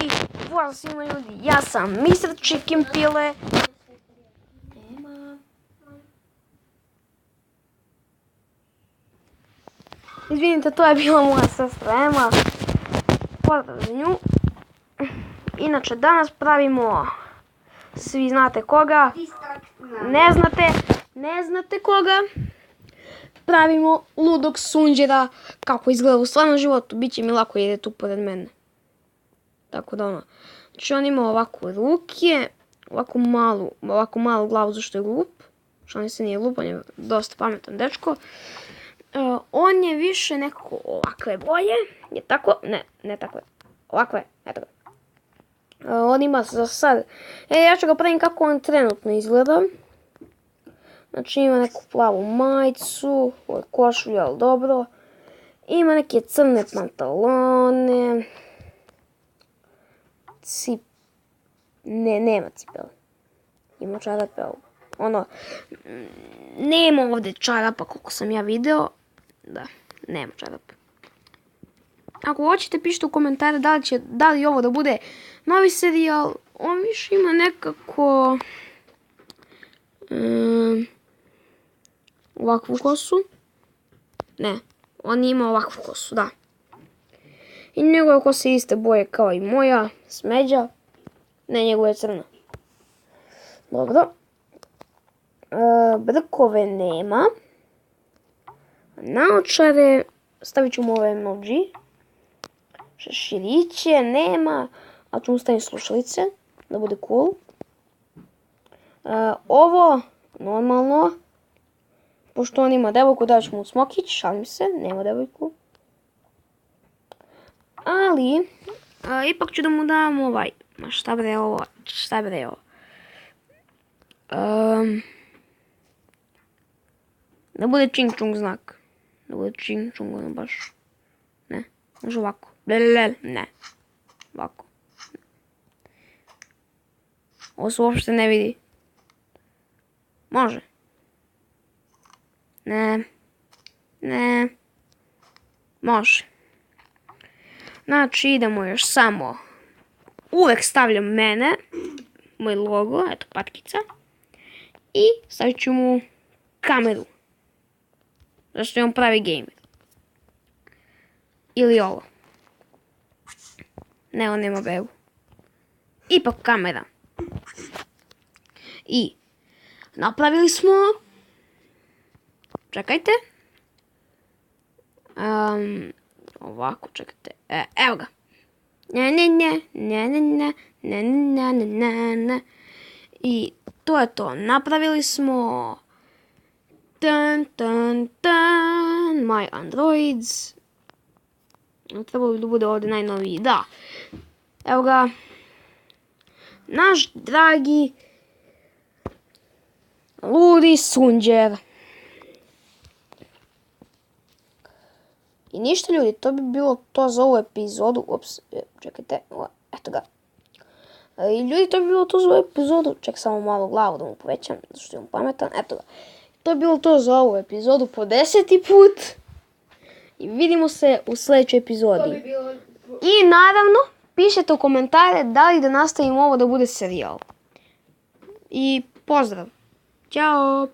I pozdrav svima ljudi, ja sam Mr. Chicken Pile. Izvinite, to je bila moja sestra Ema. Pozdrav za nju. Inače, danas pravimo, svi znate koga. Ne znate koga. Pravimo ludog sunđera, kako izgleda u stvarnom životu. Biće mi lako jer je tu pored mene. Tako da ono. Znači on ima ovako ruke, ovako malu glavu zašto je glup. Što se nije glup, on je dosta pametan dečko. On je više nekako ovakve boje. Je tako? Ne takve. Ovakve, ne takve. On ima za sad. Ja ću ga pravim kako on trenutno izgleda. Znači ima neku plavu majicu, ovo je košulja, ali dobro. Ima neke crne pantalone. Nema cipele. Ima čarape, ono, nema ovdje čarapa koliko sam ja video. Da, nema čarapa. Ako hoćete, pišite u komentare da li ovo da bude novi serijal. On više ima nekako ovakvu kosu. Ne, on ima ovakvu kosu, da. I njegove kose iste boje kao i moja, smeđa. Ne, njegove je crna. Dobro. Brkove nema. Naočare, stavit ću mu ove emoji. Šeširiće nema, a ću mu staviti slušalice, da bude cool. Ovo, normalno, pošto on ima devojku, daću mu smokić, šalim se, nema devojku. Ali, ipak ću da mu dam ovaj, šta bre ovo. Da bude čing čung znak. Da bude čing čung, ono baš. Ne, može ovako. Ne, ovako. Ovo se uopšte ne vidi. Može. Ne. Može. Znači idemo još samo. Uvek stavljam mene. Moj logo, eto patkica. I stavit ću mu kameru. Zašto je on pravi gamer. Ili ovo. Ne, on nema bebu. Ipak kamera. I napravili smo. Čekajte. Ovako, čekajte. Evo ga. Ne. I to je to. Napravili smo. My Androids. Trebalo bi da bude ovdje najnoviji. Da. Evo ga. Naš dragi ludi sunđer. I ništa ljudi, to bi bilo to za ovu epizodu. Ups, čekajte, eto ga. I ljudi, to bi bilo to za ovu epizodu. Ček samo malo glavu da mu povećam, zato što imam pametan. Eto ga. To bi bilo to za ovu epizodu po 10. put. I vidimo se u sljedećoj epizodi. I naravno, pišete u komentare da li da nastavim ovo da bude serijal. I pozdrav. Ćao.